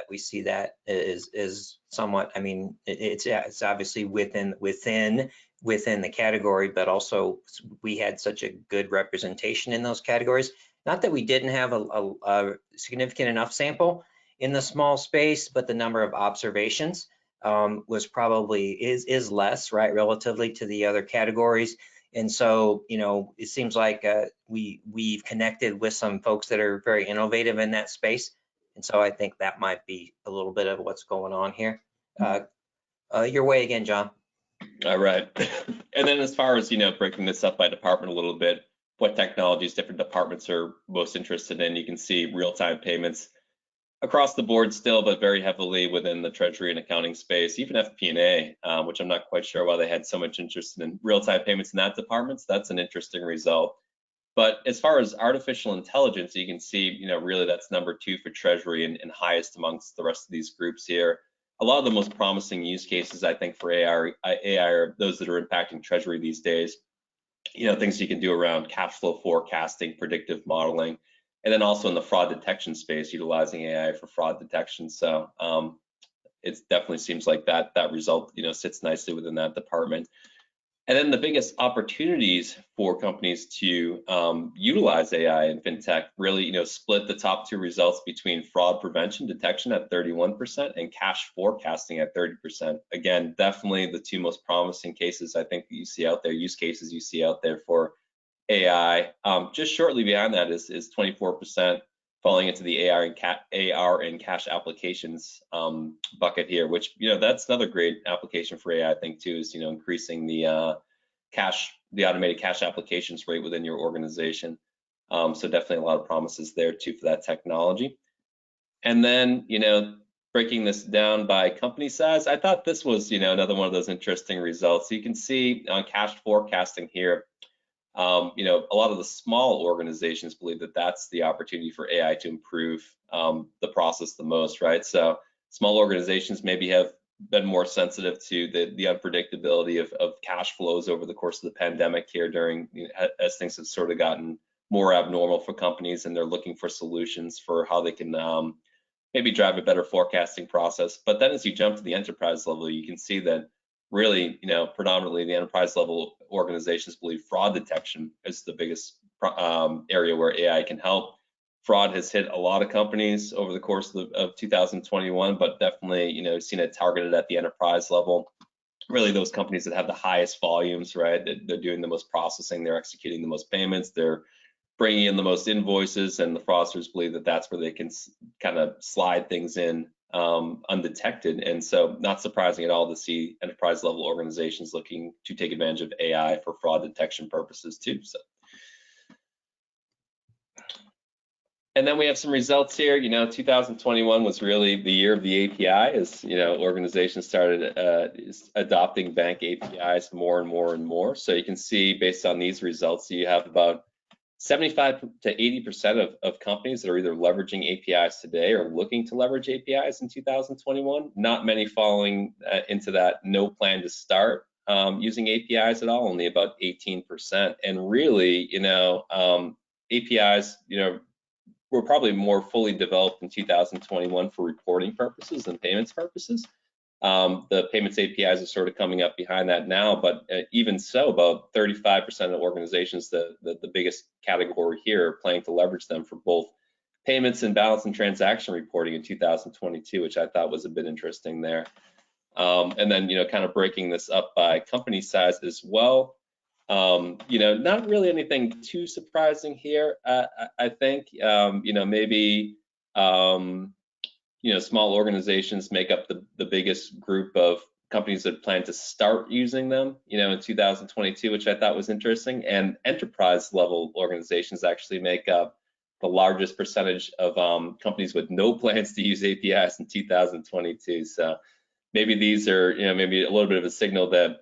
we see that is somewhat. I mean, it's obviously within the category, but also we had such a good representation in those categories. Not that we didn't have a significant enough sample in the small space, but the number of observations was probably is less, right, relatively to the other categories. And so, it seems like we've connected with some folks that are very innovative in that space. And so I think that might be a little bit of what's going on here. Your way again, John. All right. And then as far as, breaking this up by department a little bit, what technologies different departments are most interested in, you can see real-time payments across the board still, but very heavily within the Treasury and accounting space, even FP&A, which I'm not quite sure why they had so much interest in real-time payments in that department. So that's an interesting result. But as far as artificial intelligence, you can see, really that's number 2 for Treasury and highest amongst the rest of these groups here. A lot of the most promising use cases, I think, for AI are those that are impacting Treasury these days. Things you can do around cash flow forecasting, predictive modeling, and then also in the fraud detection space, utilizing AI for fraud detection. So it definitely seems like that result, sits nicely within that department. And then the biggest opportunities for companies to utilize AI and fintech really, split the top 2 results between fraud prevention detection at 31% and cash forecasting at 30%. Again, definitely the 2 most promising cases I think that you see out there, use cases you see out there for AI. Just shortly behind that is 24% falling into the AR and cash applications bucket here, which, that's another great application for AI, I think, too, is, increasing the automated cash applications rate within your organization. So definitely a lot of promises there too for that technology. And then, breaking this down by company size, I thought this was, another one of those interesting results. So you can see on cash forecasting here, a lot of the small organizations believe that that's the opportunity for AI to improve the process the most, right? So small organizations maybe have been more sensitive to the unpredictability of cash flows over the course of the pandemic here during, as things have sort of gotten more abnormal for companies, and they're looking for solutions for how they can maybe drive a better forecasting process. But then as you jump to the enterprise level, you can see that really, predominantly the enterprise level organizations believe fraud detection is the biggest area where AI can help. Fraud has hit a lot of companies over the course of 2021, but definitely, seen it targeted at the enterprise level. Really, those companies that have the highest volumes, right? They're doing the most processing, they're executing the most payments, they're bringing in the most invoices, and the fraudsters believe that that's where they can kind of slide things in undetected. And so, not surprising at all to see enterprise level organizations looking to take advantage of AI for fraud detection purposes too. So. And then we have some results here. 2021 was really the year of the API, as organizations started adopting bank APIs more and more and more. So you can see based on these results, you have about 75 to 80% of companies that are either leveraging APIs today or looking to leverage APIs in 2021. Not many falling into that no plan to start using APIs at all, only about 18%. And really, APIs, were probably more fully developed in 2021 for reporting purposes and payments purposes. The payments APIs are sort of coming up behind that now, but even so, about 35% of organizations, the biggest category here, are planning to leverage them for both payments and balance and transaction reporting in 2022, which I thought was a bit interesting there. And then, kind of breaking this up by company size as well. Not really anything too surprising here. I think, maybe, small organizations make up the biggest group of companies that plan to start using them, in 2022, which I thought was interesting. And enterprise level organizations actually make up the largest percentage of companies with no plans to use APIs in 2022. So maybe these are, maybe a little bit of a signal that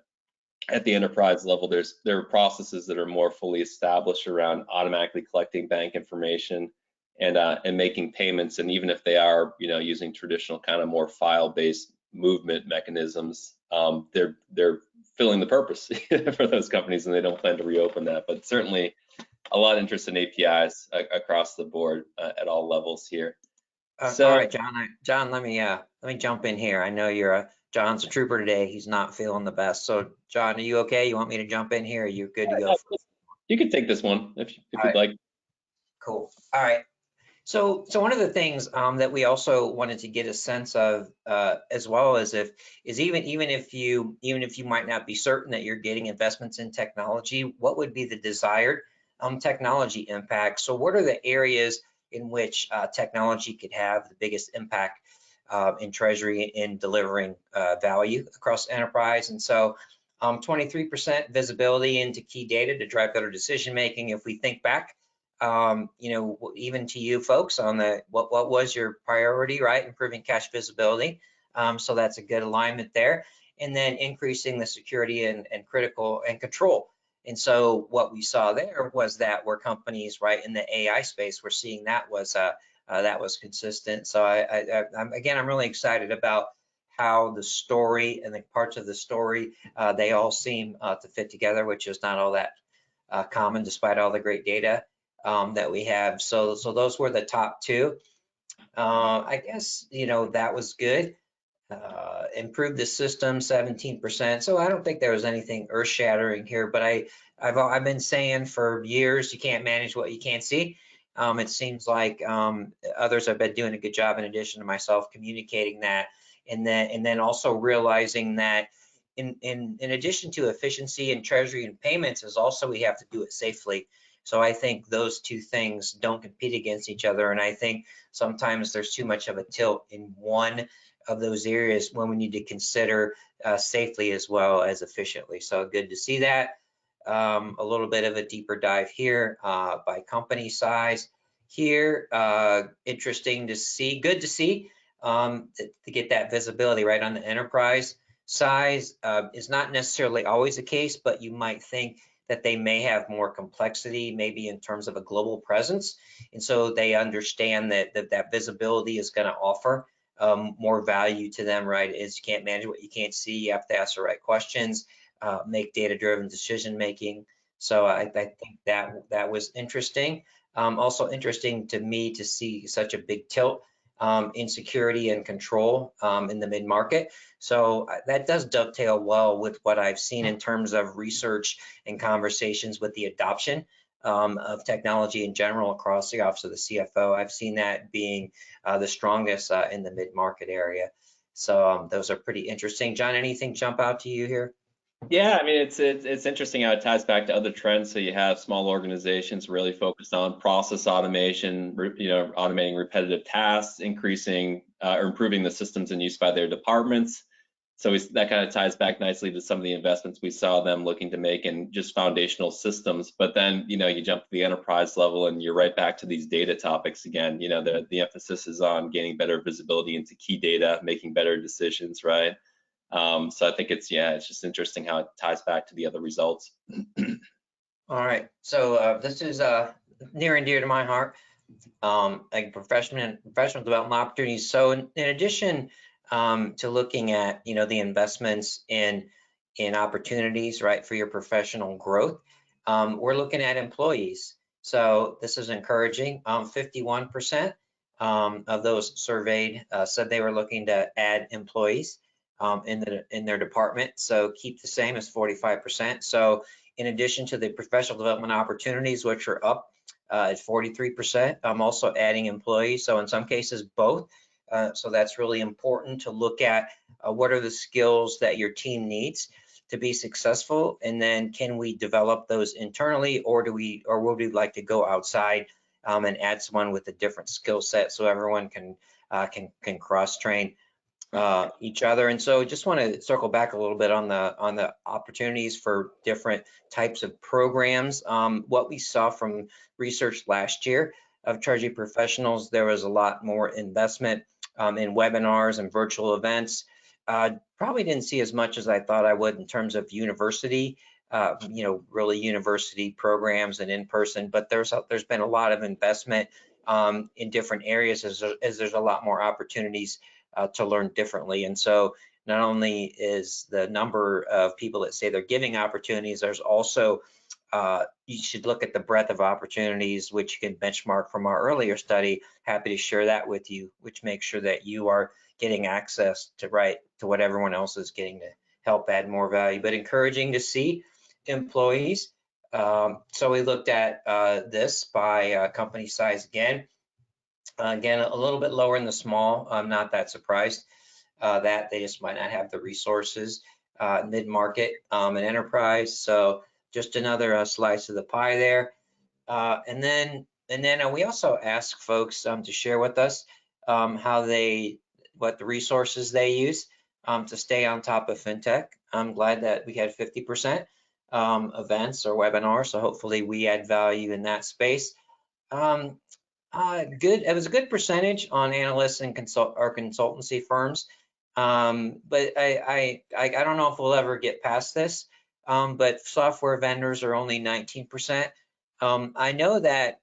at the enterprise level, there are processes that are more fully established around automatically collecting bank information and making payments. And even if they are, using traditional kind of more file-based movement mechanisms, they're filling the purpose for those companies, and they don't plan to reopen that. But certainly, a lot of interest in APIs across the board at all levels here. All right, John, let me jump in here. I know John's a trooper today. He's not feeling the best. So, John, are you okay? You want me to jump in here? Are you good to go? You can take this one if you'd like. Cool. All right. So one of the things that we also wanted to get a sense of, as well as even if you might not be certain that you're getting investments in technology, what would be the desired technology impact? So what are the areas in which technology could have the biggest impact in Treasury in delivering value across enterprise? And so 23% visibility into key data to drive better decision making. If we think back, even to you folks on what was your priority, right? Improving cash visibility. So that's a good alignment there. And then increasing the security and critical and control. And so what we saw there was that where companies, right, in the AI space, we're seeing that was consistent. So I'm really excited about how the story and the parts of the story, they all seem to fit together, which is not all that common despite all the great data that we have. So those were the top two. I guess, that was good. Improved the system 17%. So I don't think there was anything earth shattering here, but I've been saying for years, you can't manage what you can't see. It seems like others have been doing a good job in addition to myself communicating that. And then also realizing that in addition to efficiency in Treasury and payments is also we have to do it safely. So I think those two things don't compete against each other. And I think sometimes there's too much of a tilt in one of those areas when we need to consider safely as well as efficiently. So good to see that. A little bit of a deeper dive here by company size here. Interesting to see, good to see to get that visibility right on the enterprise size. Is not necessarily always the case, but you might think that they may have more complexity, maybe in terms of a global presence. And so they understand that visibility is going to offer more value to them, right? Is you can't manage what you can't see. You have to ask the right questions, make data-driven decision-making. So I think that was interesting. Also interesting to me to see such a big tilt in security and control in the mid-market. So that does dovetail well with what I've seen in terms of research and conversations with the adoption of technology in general across the Office of the CFO. I've seen that being the strongest in the mid-market area. So those are pretty interesting. John, anything jump out to you here? Yeah, I mean, it's interesting how it ties back to other trends. So you have small organizations really focused on process automation, automating repetitive tasks, increasing or improving the systems in use by their departments. So that kind of ties back nicely to some of the investments we saw them looking to make in just foundational systems. But then, you jump to the enterprise level and you're right back to these data topics again. The emphasis is on gaining better visibility into key data, making better decisions, right? So I think it's just interesting how it ties back to the other results. All right, so this is near and dear to my heart, like professional development opportunities. So in addition to looking at the investments in opportunities, right, for your professional growth, we're looking at employees. So this is encouraging. 51% of those surveyed said they were looking to add employees in their department. So keep the same as 45%. So in addition to the professional development opportunities, which are up at 43%, I'm also adding employees. So in some cases, both. So that's really important to look at what are the skills that your team needs to be successful, and then can we develop those internally, or would we like to go outside and add someone with a different skill set so everyone can cross train each other. And so just want to circle back a little bit on the opportunities for different types of programs. What we saw from research last year of Treasury professionals, there was a lot more investment in webinars and virtual events. Probably didn't see as much as I thought I would in terms of university, really university programs and in person, but there's been a lot of investment in different areas as there's a lot more opportunities to learn differently. And so not only is the number of people that say they're giving opportunities, there's also, you should look at the breadth of opportunities, which you can benchmark from our earlier study. Happy to share that with you, which makes sure that you are getting access to what everyone else is getting to help add more value. But encouraging to see employees. So we looked at this by company size again. Again, a little bit lower in the small. I'm not that surprised that they just might not have the resources. Mid-market and enterprise. So just another slice of the pie there. And then we also ask folks to share with us what the resources they use to stay on top of fintech. I'm glad that we had 50% events or webinars. So hopefully we add value in that space. Good. It was a good percentage on analysts and consultancy firms, but I don't know if we'll ever get past this. But software vendors are only 19%. I know that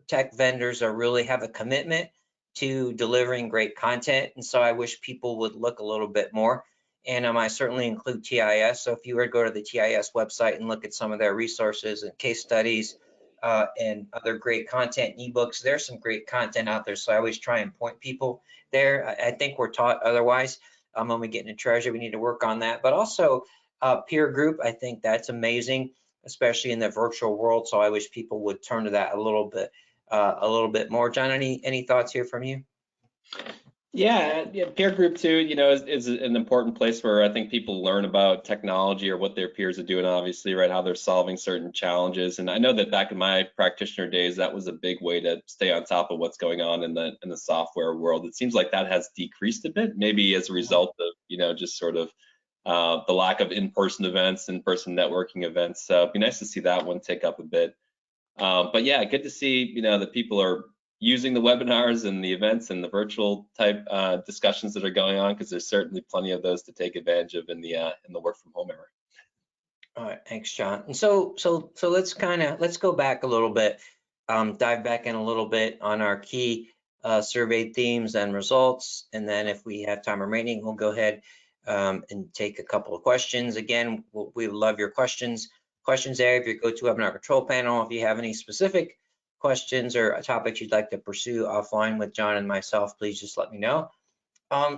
tech vendors really have a commitment to delivering great content, and so I wish people would look a little bit more. And I certainly include TIS. So if you were to go to the TIS website and look at some of their resources and case studies, and other great content, ebooks. There's some great content out there, so I always try and point people there. I think we're taught otherwise. When we get into Treasury, we need to work on that. But also peer group, I think that's amazing, especially in the virtual world. So I wish people would turn to that a little bit more. John, any thoughts here from you? Yeah, peer group too, is an important place where I think people learn about technology or what their peers are doing, obviously, right, how they're solving certain challenges. And I know that back in my practitioner days, that was a big way to stay on top of what's going on in the software world. It seems like that has decreased a bit, maybe as a result of, just sort of the lack of in-person events, in-person networking events. So it'd be nice to see that one tick up a bit. But yeah, good to see, that people are using the webinars and the events and the virtual type discussions that are going on, because there's certainly plenty of those to take advantage of in the work from home era. All right, thanks, John. And so let's go back a little bit, dive back in a little bit on our key survey themes and results, and then if we have time remaining, we'll go ahead and take a couple of questions. Again, we love your questions there. If you go to Webinar Control Panel, if you have any specific questions or topics you'd like to pursue offline with John and myself, please just let me know.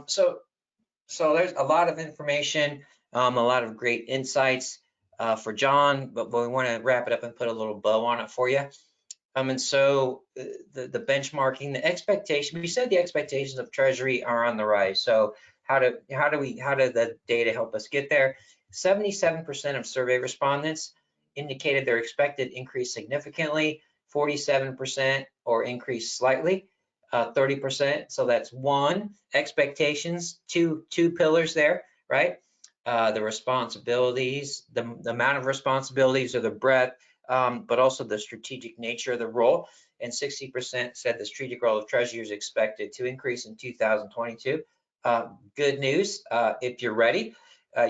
So there's a lot of information, a lot of great insights. for John, but we want to wrap it up and put a little bow on it for you. And so the benchmarking, the expectation, we said the expectations of Treasury are on the rise. So how do the data help us get there? 77% of survey respondents indicated their expected increase significantly, 47% or increase slightly, 30%. So that's one, expectations, two pillars there, right? The responsibilities, the amount of responsibilities or the breadth, but also the strategic nature of the role. And 60% said the strategic role of Treasury is expected to increase in 2022. Good news, if you're ready,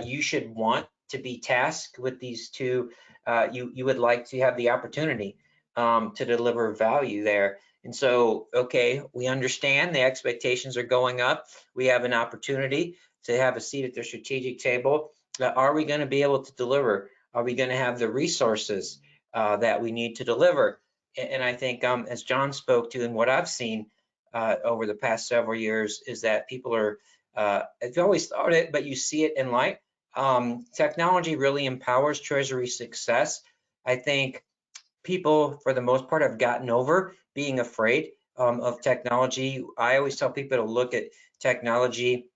you should want to be tasked with these two. You would like to have the opportunity to deliver value there. And so, okay, we understand the expectations are going up. We have an opportunity to have a seat at the strategic table. Are we going to be able to deliver? Are we going to have the resources that we need to deliver? And I think as John spoke to and what I've seen over the past several years is that people are, I've always thought it, but you see it in light. Technology really empowers Treasury success. I think people, for the most part, have gotten over being afraid of technology. I always tell people to look at technology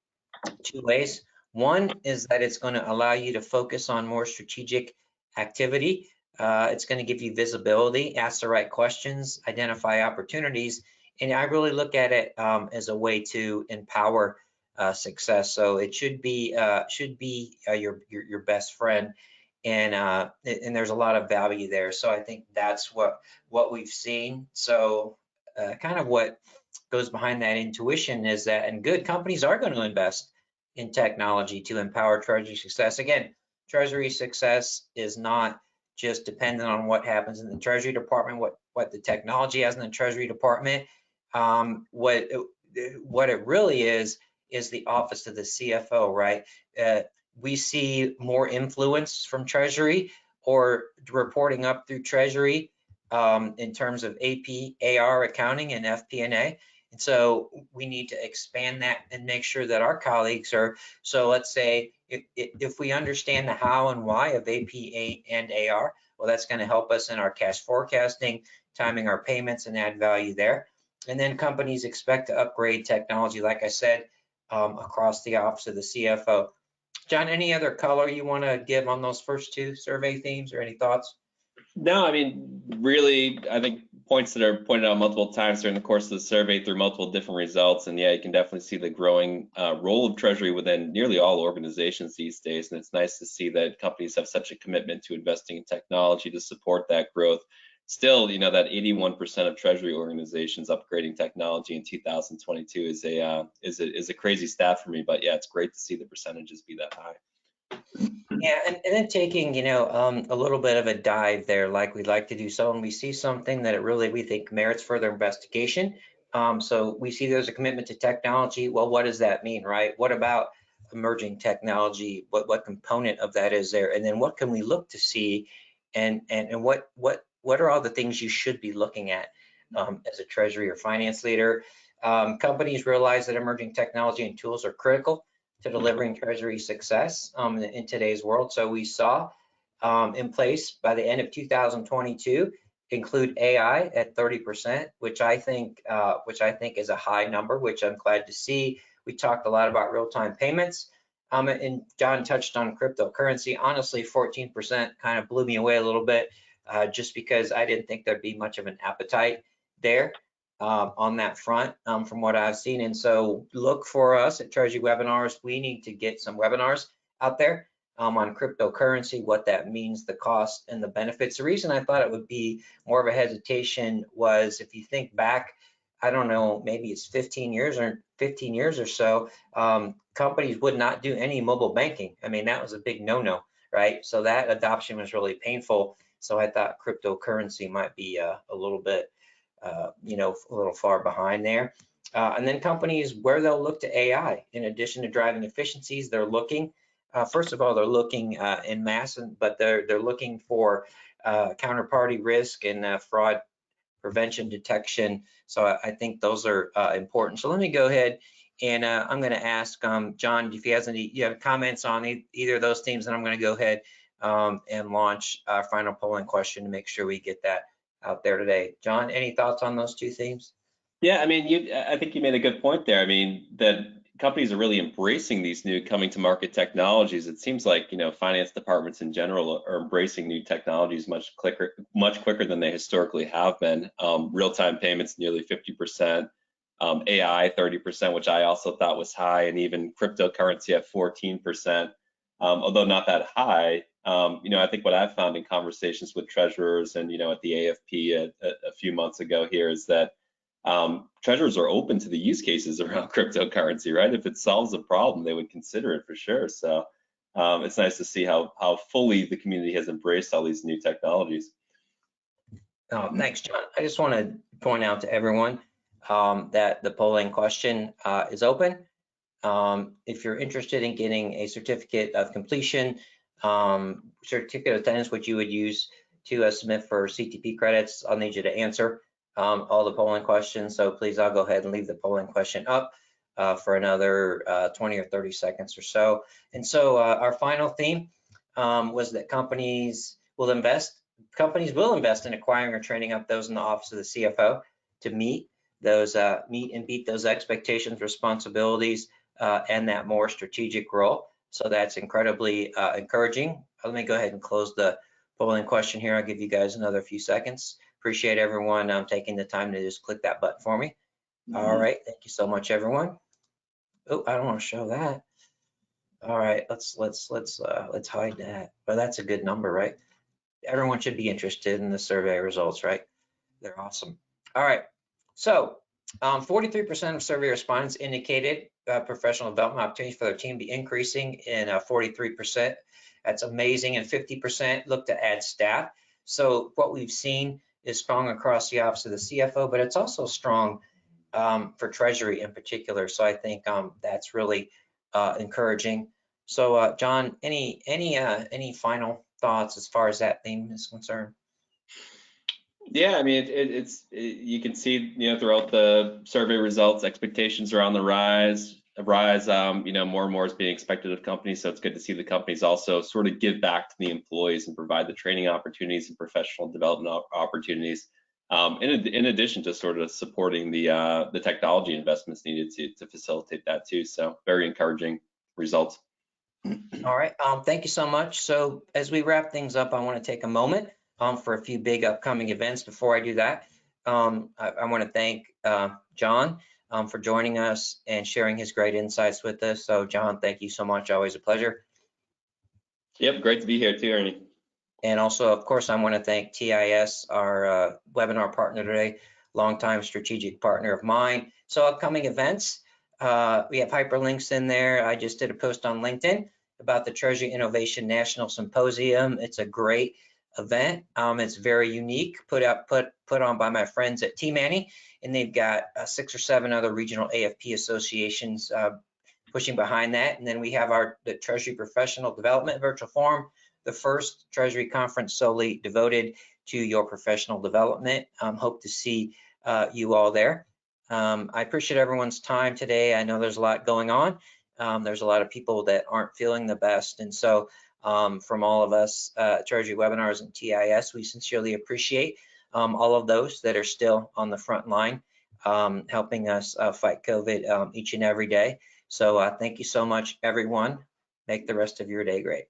two ways. One is that it's going to allow you to focus on more strategic activity. It's going to give you visibility, ask the right questions, identify opportunities. And I really look at it as a way to empower success. So it should be your best friend. And there's a lot of value there. So I think that's what we've seen. So kind of what goes behind that intuition is that, and good companies are going to invest in technology to empower Treasury success. Again, Treasury success is not just dependent on what happens in the Treasury Department, what the technology has in the Treasury Department. What it really is the office of the CFO, right? We see more influence from Treasury or reporting up through Treasury in terms of AP, AR accounting, and FP&A. And so we need to expand that and make sure that our colleagues are, so let's say if we understand the how and why of AP and AR, well, that's going to help us in our cash forecasting, timing our payments, and add value there. And then companies expect to upgrade technology, like I said, across the office of the CFO. John, any other color you want to give on those first two survey themes or any thoughts? No, I mean, really, I think points that are pointed out multiple times during the course of the survey through multiple different results. And yeah, you can definitely see the growing role of Treasury within nearly all organizations these days. And it's nice to see that companies have such a commitment to investing in technology to support that growth. Still, you know, that 81% of Treasury organizations upgrading technology in 2022 is a crazy stat for me. But yeah, it's great to see the percentages be that high. Yeah, and then taking, you know, a little bit of a dive there, like we'd like to do. So when we see something that it really, we think merits further investigation. So we see there's a commitment to technology. Well, what does that mean, right? What about emerging technology? What component of that is there? And then what can we look to see? And what are all the things you should be looking at as a Treasury or finance leader? Companies realize that emerging technology and tools are critical to delivering Treasury success in today's world. So we saw in place by the end of 2022 include AI at 30%, which I think is a high number, which I'm glad to see. We talked a lot about real-time payments, and John touched on cryptocurrency. Honestly, 14% kind of blew me away a little bit, just because I didn't think there'd be much of an appetite there. On that front from what I've seen. And so look for us at Treasury Webinars. We need to get some webinars out there on cryptocurrency, what that means, the cost and the benefits. The reason I thought it would be more of a hesitation was if you think back, I don't know, maybe it's 15 years or so, companies would not do any mobile banking. I mean, that was a big no-no, right? So that adoption was really painful. So I thought cryptocurrency might be a little bit you know, a little far behind there. And then companies where they'll look to AI, in addition to driving efficiencies, they're looking, first of all, they're looking in mass, but they're looking for counterparty risk and fraud prevention detection. So I think those are important. So let me go ahead and I'm going to ask John if he has any, you have comments on either of those themes, and I'm going to go ahead and launch our final polling question to make sure we get that out there today. John, any thoughts on those two themes? Yeah, I mean, I think you made a good point there. I mean, that companies are really embracing these new coming to market technologies. It seems like, finance departments in general are embracing new technologies much quicker than they historically have been. Real-time payments, nearly 50%, AI, 30%, which I also thought was high, and even cryptocurrency at 14%, although not that high. I think what I've found in conversations with treasurers and, at the AFP a few months ago here is that treasurers are open to the use cases around cryptocurrency, right? If it solves a problem, they would consider it for sure. So it's nice to see how fully the community has embraced all these new technologies. Oh, thanks, John. I just want to point out to everyone that the polling question is open. If you're interested in getting a certificate of completion, certificate of attendance, which you would use to submit for CTP credits, I'll need you to answer all the polling questions. So please, I'll go ahead and leave the polling question up for another 20 or 30 seconds or so. And so our final theme was that companies will invest in acquiring or training up those in the office of the CFO to meet and beat those expectations, responsibilities, and that more strategic role. So that's incredibly encouraging. Let me go ahead and close the polling question here. I'll give you guys another few seconds. Appreciate everyone taking the time to just click that button for me. All right, thank you so much, everyone. Oh, I don't want to show that. All right, let's hide that. But that's a good number, right? Everyone should be interested in the survey results, right? They're awesome. All right, so 43% of survey respondents indicated professional development opportunities for their team be increasing in 43%. That's amazing. And 50% look to add staff. So what we've seen is strong across the office of the CFO, but it's also strong for Treasury in particular. So I think that's really encouraging. So John, any final thoughts as far as that theme is concerned? Yeah, I mean, you can see, throughout the survey results, expectations are on the rise. More and more is being expected of companies. So it's good to see the companies also sort of give back to the employees and provide the training opportunities and professional development opportunities. In addition to sort of supporting the technology investments needed to facilitate that too. So very encouraging results. All right, thank you so much. So as we wrap things up, I want to take a moment for a few big upcoming events. Before I do that, I want to thank John for joining us and sharing his great insights with us. So John, thank you so much. Always a pleasure. Yep, great to be here too, Ernie. And also, of course, I want to thank TIS, our webinar partner today, longtime strategic partner of mine. So upcoming events, we have hyperlinks in there. I just did a post on LinkedIn about the Treasury Innovation National Symposium. It's a great event. It's very unique, put on by my friends at T-Mani, and they've got 6 or 7 other regional AFP associations pushing behind that. And then we have the Treasury Professional Development Virtual Forum, the first Treasury conference solely devoted to your professional development. Hope to see you all there. I appreciate everyone's time today. I know there's a lot going on. There's a lot of people that aren't feeling the best. And so from all of us, Treasury Webinars and TIS, we sincerely appreciate all of those that are still on the front line, helping us fight COVID each and every day. So thank you so much, everyone. Make the rest of your day great.